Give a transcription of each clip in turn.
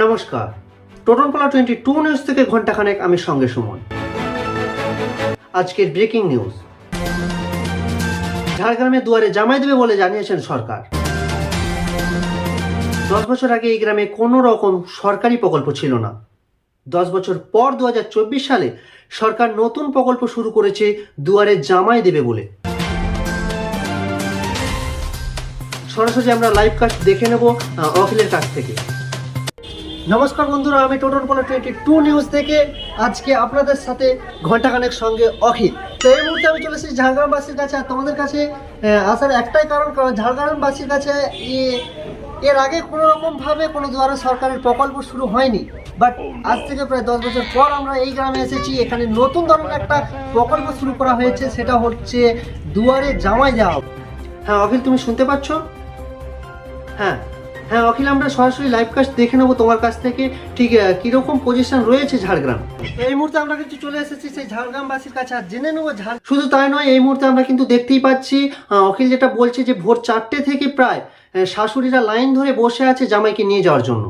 নমস্কার, টোটনপালা 22 নিউজ থেকে ঘন্টাখানেক আমি সঙ্গে সুমন। আজকের ব্রেকিং নিউজ, ঝাড়গ্রামে দুয়ারে জামাই দেবে বলে জানিয়েছেন সরকার। 10 বছর আগে এই গ্রামে কোনো রকম সরকারি প্রকল্প ছিল না। 10 বছর পর 2024 সালে সরকার নতুন প্রকল্প শুরু করেছে দুয়ারে জামাই দেবে বলে। সরাসরি আমরা লাইভ কাস্ট দেখে নেব অখিলের কাছ থেকে। নমস্কার বন্ধুরা, আমি টোটনপালা 22 নিউজ থেকে আজকে আপনাদের সাথে ঘন্টাখানেক সঙ্গে অখিল। তো এই মুহূর্তে আমি চলে এসেছি ঝাড়গ্রামবাসীর কাছে। আর তোমাদের কাছে আসার একটাই কারণ ঝাড়গ্রামবাসীর কাছে এর আগে কোনো রকমভাবে কোনো দুয়ারে সরকারের প্রকল্প শুরু হয়নি। বাট আজ থেকে প্রায় 10 বছর পর আমরা এই গ্রামে এসেছি। এখানে নতুন ধরনের একটা প্রকল্প শুরু করা হয়েছে, সেটা হচ্ছে দুয়ারে জামাই দেওয়া। হ্যাঁ অখিল, তুমি শুনতে পাচ্ছ? হ্যাঁ অখিল, আমরা সরাসরি লাইভ কাস্ট দেখে নেবো তোমার কাছ থেকে ঠিক কিরকম পজিশন রয়েছে ঝাড়গ্রাম। এই মুহূর্তে আমরা কিন্তু চলে এসেছি সেই ঝাড়গ্রামবাসীর কাছে আর জেনে নেবো। শুধু তাই নয়, এই মুহূর্তে আমরা কিন্তু দেখতেই পাচ্ছি অখিল যেটা বলছে যে ভোর 4টে থেকে প্রায় শাশুড়িরা লাইন ধরে বসে আছে জামাইকে নিয়ে যাওয়ার জন্য।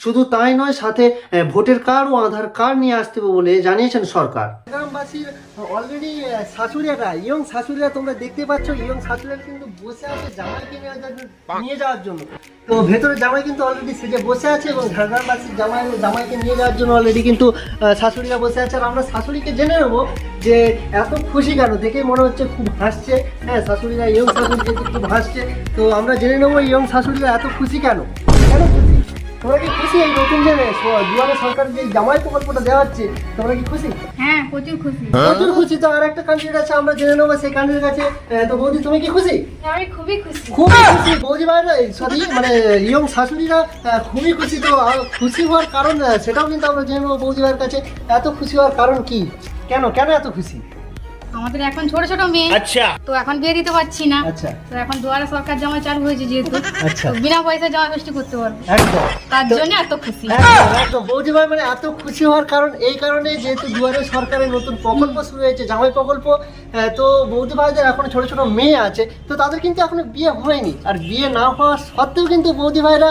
শুধু তাই নয়, সাথে ভোটার কার্ড ও আধার কার্ড নিয়ে আসতে হবে বলে জানিয়েছেন সরকার। গ্রামবাসীর অলরেডি শাশুড়িরা, ইয়ং শাশুড়িরা তোমরা দেখতে পাচ্ছ, ইয়ং শাশুড়িরা কিন্তু বসে আছে জামাইকে নিয়ে যাওয়ার জন্য। তো ভেতরে জামাই কিন্তু অলরেডি সেজে বসে আছে এবং ঝাড়গ্রামবাসীর জামাইকে নিয়ে যাওয়ার জন্য অলরেডি কিন্তু শাশুড়িরা বসে আছে। আর আমরা শাশুড়িকে জেনে নেবো যে এত খুশি কেন, দেখে মনে হচ্ছে খুব হাসছে। হ্যাঁ, শাশুড়িরা, ইয়ং শাশুড়ি খুব হাসছে। তো আমরা জেনে নেবো ইয়ং শাশুড়িরা এত খুশি কেন খুশি। তোমরা কি খুশি এই নতুন যে দুয়ারে সরকার যে জামাই প্রকল্পটা দেওয়া হচ্ছে, তোমরা কি খুশি? হ্যাঁ, প্রচুর খুশি। প্রচুর খুশি। তো আর একটা ক্যান্ডিডেট আছে, আমরা জেনে নেবো সেই ক্যান্ডিডেট কাছে। তো বৌদি, তুমি কি খুশি? আমি খুবই খুশি। খুবই খুশি বৌদি ভাইরা, সরি মানে ইয়ং শাশুড়িরা খুবই খুশি। তো খুশি হওয়ার কারণ সেটাও কিন্তু আমরা জেনে নেবো বৌদি ভাইয়ের কাছে। এত খুশি হওয়ার কারণ কি, কেন এত খুশি? আমাদের এখন ছোট ছোট মেয়ে, আচ্ছা, তো এখন বিয়ে দিতে পারছি না। আচ্ছা, তো এখন দুয়ারে সরকার জামাই চালু হয়েছে যেহেতু, আচ্ছা, তো বিনা পয়সায় জামাই ষষ্ঠী করতে পারবো। একদম, তার জন্য এত খুশি। একদম বৌদি ভাই, মানে এত খুশি হওয়ার কারণ এই কারণে যেহেতু দুয়ারে সরকারের নতুন প্রকল্প শুরু হয়েছে, জামাই প্রকল্প। তো বৌদি ভাইদের এখন ছোট ছোট মেয়ে আছে, তো তাদের কিন্তু এখনো বিয়ে হয়নি। আর বিয়ে না হওয়া সত্ত্বেও কিন্তু বৌদি ভাইরা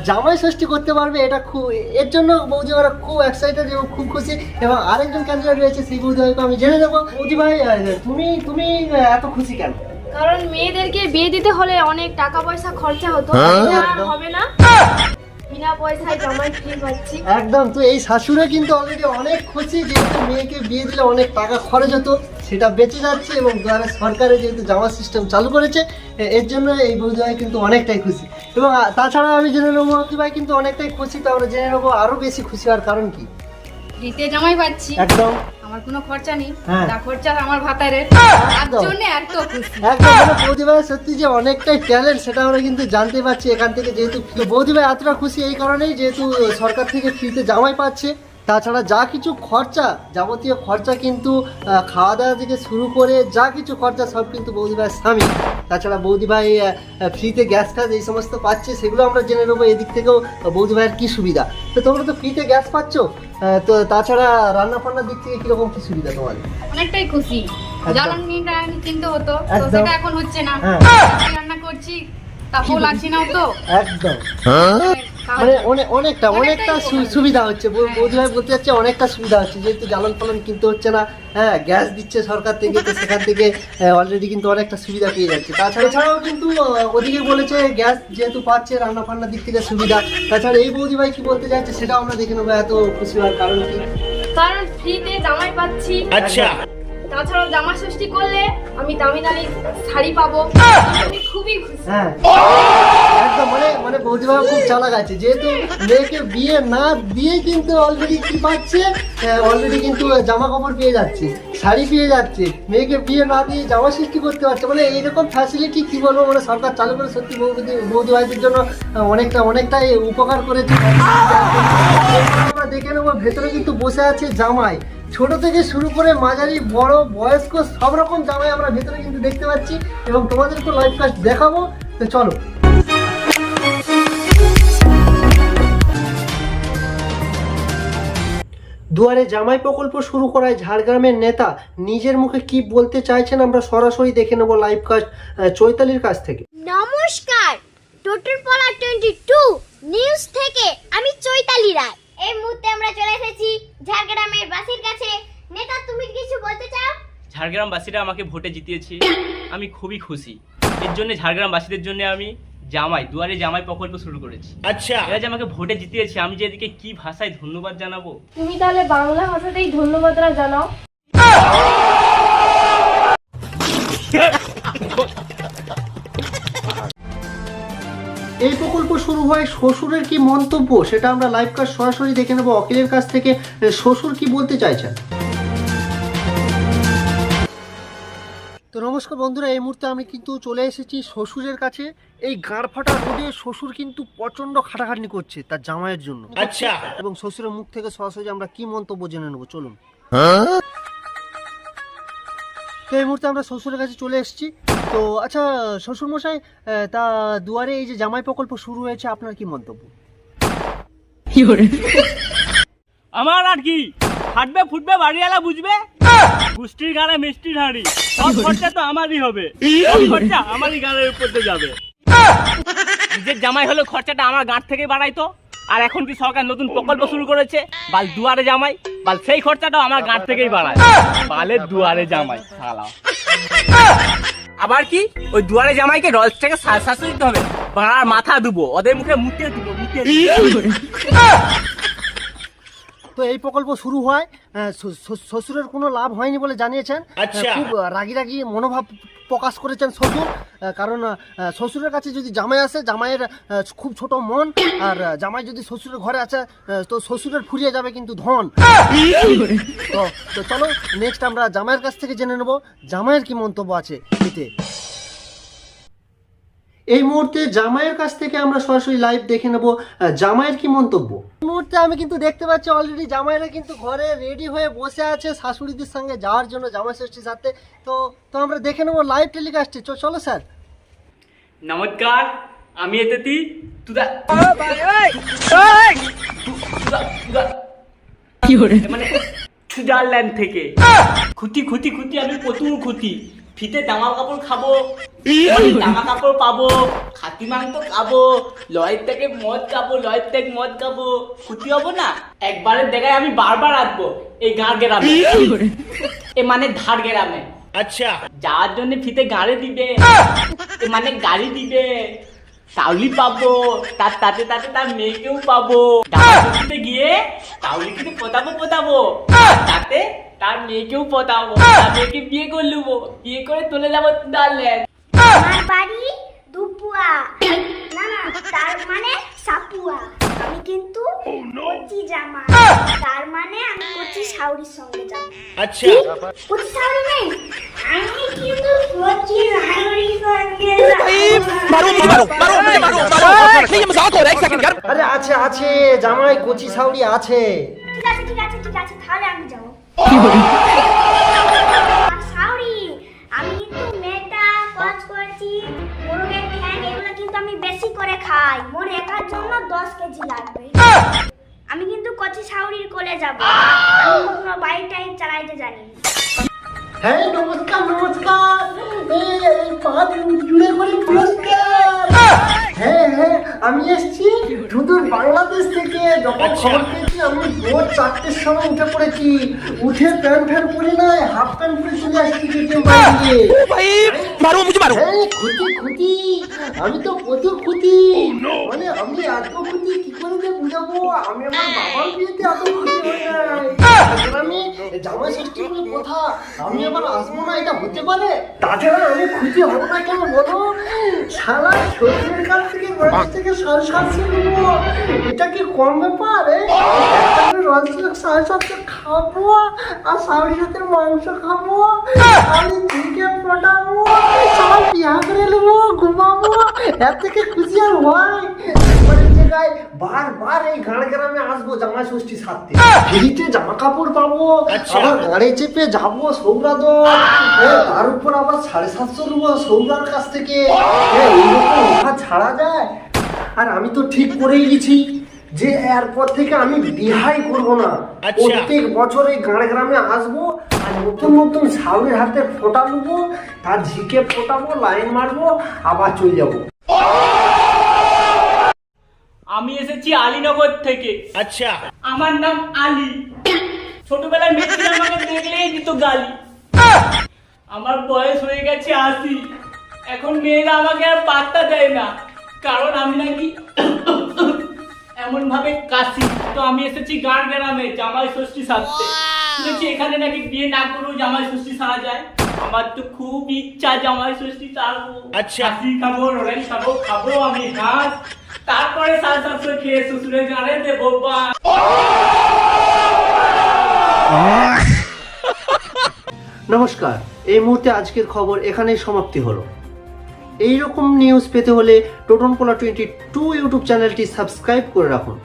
জামাই ষষ্ঠী করতে পারবে, এটা খুব, এর জন্য বৌদি ভাইরা খুব এক্সাইটেড এবং খুব খুশি। এবং আরেকজন ক্যান্ডিডেট রয়েছে, সেই বৌদি ভাইকে আমি জেনে দেবো। বৌদি ভাই, তুমি এত খুশি কেন? কারণ মেয়েদেরকে বিয়ে দিতে হলে অনেক টাকা পয়সা খরচা হতো, হবে না, বিনা পয়সায় জামাই ফ্রি পাচ্ছি। একদম। তো এই শাশুড়া কিন্তু অলরেডি অনেক খুশি, যেহেতু মেয়েকে বিয়ে দিলে অনেক টাকা খরচ হতো, সেটা বেঁচে যাচ্ছে। এবং দুয়ারে সরকারে যেহেতু জামা সিস্টেম চালু করেছে, এর জন্য এই বৌদি ভাই কিন্তু অনেকটাই খুশি। এবং তাছাড়া আমি জেনে নেবো বৌদি ভাই কিন্তু অনেকটাই খুশি। তো আমরা জেনে নেবো আরো বেশি খুশি হওয়ার কারণ কি। দিতে জামাই পাচ্ছি, একদম, আমার কোনো খরচা নেই, হ্যাঁ। যা খরচা আমার ভাতারের, তার জন্য এত খুশি। একদম, মানে বৌদি ভাই সত্যি যে অনেকটাই ট্যালেন্ট, সেটা আমরা কিন্তু জানতে পারছি এখান থেকে। যেহেতু বৌদি ভাই এতটা খুশি এই কারণেই, যেহেতু সরকার থেকে ফ্রিতে জামাই পাচ্ছে। তাছাড়া যা কিছু খরচা, যাবতীয় খরচা কিন্তু খাওয়া দাওয়া থেকে শুরু করে যা কিছু খরচা সব কিন্তু বৌদি ভাইয়ের স্বামী। তাছাড়া বৌদি ভাই ফ্রিতে গ্যাস এই সমস্ত পাচ্ছে, সেগুলো আমরা জেনে নেবো এদিক থেকেও বৌদি ভাইয়ের কী সুবিধা। তো তোমরা তো ফ্রিতে গ্যাস পাচ্ছ, তো তাছাড়া রান্না ফান্নার দিক থেকে কিরকম কি সুবিধা তোমাদের? অনেকটাই খুশি। জ্বালানিটা কিনতে হতো, তো সেটা এখন হচ্ছে না। রান্না করছি, তারপর লাগছে না তো। একদম, মানে অনেকটা সুবিধা হচ্ছে। বৌদি ভাই বলতে যাচ্ছে অনেকটা সুবিধা হচ্ছে, যেহেতু জ্বালান ফালান কিনতে হচ্ছে না। হ্যাঁ, গ্যাস দিচ্ছে সরকার থেকে, তো সেখান থেকে অলরেডি কিন্তু অনেকটা সুবিধা পেয়ে যাচ্ছে। তাছাড়াও কিন্তু ওদিকে বলেছে গ্যাস যেহেতু পাচ্ছে, রান্না ফান্নার দিক থেকে সুবিধা। তাছাড়া এই বৌদি ভাই কি বলতে যাচ্ছে সেটা আমরা দেখে নেবো এত খুশি হওয়ার কারণ কি। কারণ ফ্রিতে জামাই পাচ্ছি। আচ্ছা, তাছাড়াও জামা ষষ্ঠী করলে আমি দামি দামি শাড়ি পাবো, আমি খুবই খুশি। হ্যাঁ, একদম, মানে বৌদি ভাই খুব চালাক আছে, যেহেতু মেয়েকে বিয়ে না দিয়ে কিন্তু অলরেডি কি পাচ্ছে, অলরেডি কিন্তু জামা কাপড় পেয়ে যাচ্ছে, শাড়ি পেয়ে যাচ্ছে। মেয়েকে বিয়ে না দিয়ে জামা সৃষ্টি করতে পারছে, মানে এইরকম ফ্যাসিলিটি কি বলবো, মানে সরকার চালু করে সত্যি বৌদি ভাইদের জন্য অনেকটাই উপকার করেছে। আমরা দেখে নেবো ভেতরে কিন্তু বসে আছে জামাই, ছোট থেকে শুরু করে মাঝারি, বড়, বয়স্ক সব রকম জামাই আমরা ভেতরে কিন্তু দেখতে পাচ্ছি এবং তোমাদেরকে লাইভ কাস্ট দেখাবো। তো চলো। দুয়ারে জামাই প্রকল্প শুরু করায় ঝাড়গ্রামের নেতা নিজের মুখে কি বলতে চাইছেন আমরা সরাসরি দেখে নেব লাইভ কাস্ট চৈতালির কাছ থেকে। নমস্কার, টোটনপালা 22 নিউজ থেকে আমি চৈতালি রায়। এই মুহূর্তে আমরা চলে এসেছি ঝাড়গ্রামের বাসির কাছে। নেতা, তুমি কিছু বলতে চাও? ঝাড়গ্রামবাসীরা আমাকে ভোটে জিতিয়েছে, আমি খুবই খুশি। এর জন্য ঝাড়গ্রামবাসীদের জন্য আমি দুয়ারে জামাই প্রকল্প শুরু করেছি। আচ্ছা, এরা যে আমাকে ভোটে জিতিয়েছে, আমি যে এদিকে কি ভাষায় ধন্যবাদ জানাবো। তুমি তাহলে বাংলা ভাষাতেই ধন্যবাদটা জানাও। এই প্রকল্প শুরু হয়, শ্বশুরের কি মন্তব্য সেটা আমরা লাইভ কাস্ট সরাসরি দেখে নেব অখিলের কাছ থেকে। শ্বশুর কি বলতে চাইছেন। তো নমস্কার বন্ধুরা, এই মুহূর্তে আমি কিন্তু চলে এসেছি শ্বশুরের কাছে। এই গাঁড়ফাটা রোদে শ্বশুর কিন্তু প্রচন্ড খাটাখাটনি করছে তার জামাইয়ের জন্য। আচ্ছা, এবং শ্বশুরের মুখ থেকে সরাসরি আমরা কি মন্তব্য জেনে নেবো, চলুন। তো এই মুহূর্তে আমরা শ্বশুরের কাছে চলে এসেছি। তো আচ্ছা শ্বশুর মশাই, তা দুয়ারে এই যে জামাই প্রকল্প শুরু হয়েছে, আপনার কি মন্তব্য? আমার আর কি, ফাটবে ফুটবে বাড়িওয়ালা বুঝবে, পুষ্টির গাড়ে মিষ্টির হাঁড়ি, সব খরচা তো আমারই হবে, সব খরচা আমারই গাড়ির উপর দিয়ে যাবে। নিজের জামাই হলে খরচাটা আমার গাঁট থেকে বাড়াইতো, আর এখন কি সরকার নতুন প্রকল্প শুরু করেছে বাল দুয়ারে জামাই, বাল সেই খরচাটাও আমার গাঁট থেকেই বাড়ায়। বালের দুয়ারে জামাই শালা। আবার কি ওই দুয়ারে জামাইকে রলস থেকে শাস্তি দিতে হবে, বাড়ার মাথা দুবো, ওদের মুখে মুটে দিব, মুটে তো এই প্রকল্প শুরু হয়, শ্বশুরের কোনো লাভ হয়নি বলে জানিয়েছেন। খুব রাগি রাগি মনোভাব প্রকাশ করেছেন শ্বশুর, কারণ শ্বশুরের কাছে যদি জামাই আসে, জামাইয়ের খুব ছোট মন, আর জামাই যদি শ্বশুরের ঘরে আছে তো শ্বশুরের ফুরিয়ে যাবে কিন্তু ধন। তো চলো নেক্সট আমরা জামাইয়ের কাছ থেকে জেনে নেব জামাইয়ের কি মন্তব্য আছে এতে। এই মুহূর্তে জামাইয়ের কাছ থেকে আমরা সরাসরি লাইভ দেখে নেব জামাইয়ের কি মন্তব্য। এই মুহূর্তে আমি কিন্তু দেখতে পাচ্ছি অলরেডি জামাইরা কিন্তু ঘরে রেডি হয়ে বসে আছে শাশুড়িদের সঙ্গে যাওয়ার জন্য জামাই ষষ্ঠীর সাথে। তো আমরা দেখে নেব লাইভ টেলিকাস্টে। চলো স্যার। নমস্কার, আমি এতেতি তুদা মানে সুইজারল্যান্ড থেকে খুঁটি খুঁটি খুঁটি, আমি প্রচুর খুঁটি। ফিতে জামা কাপড় খাবো, জামা কাপড় পাবো, খাতি মাংস খাবো, লয়ের থেকে মদ খাবো, খুঁটি হবো না। একবারের জায়গায় আমি বারবার আসবো এই গাঁ গ্রামে, এ মানে ধার গ্রামে। আচ্ছা, যাওয়ার জন্য ফিতে গাড়ি দিবে, এ মানে গাড়ি দিবে, তাউলি পাবো, তার তাতে তার মেয়েকেও পাবো। গিয়ে তাউলি কিন্তু পোতাবো, তাতে তার মেয়েকেও পটাবো, তার মেয়েকে বিয়ে করে নেবো, বিয়ে করে চলে যাবো সুইজারল্যান্ড। আমার বাড়ি দুপুয়া, না তার মানে সাপুয়া। আমি কিন্তু কচি জামা, তার মানে আমি কচি শাওরির সঙ্গে যাব। আচ্ছা, কচি শাওরি নেই, আমি কিন্তু কচি শাওরির সঙ্গে যাব। আরে আছে জামাই কচি শাওরি আছে। ঠিক আছে তাহলে আমি যাবো। শাওরি, আমি কিন্তু মেটা কাজ করেছি, মুরগের ঠ্যাং এগুলো কিন্তু আমি বেশি করে খাই, মোর একার জন্য 10 কেজি লাগবে। আমি কিন্তু কচি শাওরির কোলে যাব, আমি কোনো বাইকটাই চালাইতে জানি। হ্যাঁ নমস্কার, এই পাঁচ জুড়ে করে পুরস্কার। হ্যাঁ আমি এসেছি সুদূর বাংলাদেশ থেকে। যখন খবর পেয়েছি আমি ভোর 4টের সময় উঠে পড়েছি, উঠে প্যান্ট পরে নাই, হাফ প্যান্ট পরে চলে আসছি খুঁটি। আমি তো প্রচুর খুঁটি, মানে আমি এত খুঁটি কি করে যে বুঝাবো। আমি আমার বাবার বিয়েতে এত খুঁটি হই নাই, আমি জামাই ষষ্ঠী বলে কথা, আমি আবার আসবো না, এটা হতে পারে? তাছাড়া আমি খুঁটি হবো না কেন বলো? শালা শ্বশুরের কাছ থেকে বাড়ি থেকে 750 নেবো, এটা কি কম ব্যাপার? খাবো আর শাড়ির সাথে মাংস খাবো, আমি দিকে পটাবো, সবাই বিয়া করে নেবো, ঘুমাবো, এর থেকে খুশি আর হয়? জায়গায় বারবার এই গাঁড় গ্রামে আসবো জামাই ষষ্ঠী সারতে, ফ্রিতে জামা কাপড় পাবো, আবার গাড়ি চেপে যাবো সৌরাদল, তার উপর আবার 750 নেবো সৌরার কাছ থেকে। এইরকম অফার ছাড়া যায়? আর আমি তো ঠিক করেই গেছি যে এরপর থেকে আমি বিহাই করবো না, প্রত্যেক বছর এই গাঁড় গ্রামে আসবো আর নতুন শাওরির হাতে ফোটা নেবো, তার ঝিকে ফোটাবো, লাইন মারবো, আবার চলে যাবো। আমি এসেছি আলীনগর থেকে। আচ্ছা, আমার নাম আলী। ছোটবেলায় মেয়েরা আমাকে দেখলেই দিত গালি। আমার বয়স হয়ে গেছে 80। এখন মেয়েরা আমাকে আর পাত্তা দেয় না, কারণ আমি নাকি এমন ভাবে কাশি। তো আমি এসেছি গান গ্রামে জামাই ষষ্ঠী সাজতে। শুনেছি এখানে নাকি বিয়ে না করেও জামাই ষষ্ঠী সারা যায়। আমার তো খুব ইচ্ছা জামাই ষষ্ঠী সারবো। আচ্ছা, খাবো, রোলাই খাবো আমি হাঁস। তারপরে শাশুড়ি খেয়ে শ্বশুরের গানে দেবো বা। নমস্কার, এই মুহূর্তে আজকের খবর এখানেই সমাপ্তি হলো। এই রকম নিউজ পেতে হলে টোটনপোলা 22 ইউটিউব চ্যানেলটি সাবস্ক্রাইব করে রাখুন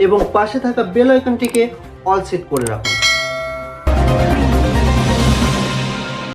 এবং পাশে থাকা বেল আইকনটিকে অল সেট করে রাখুন।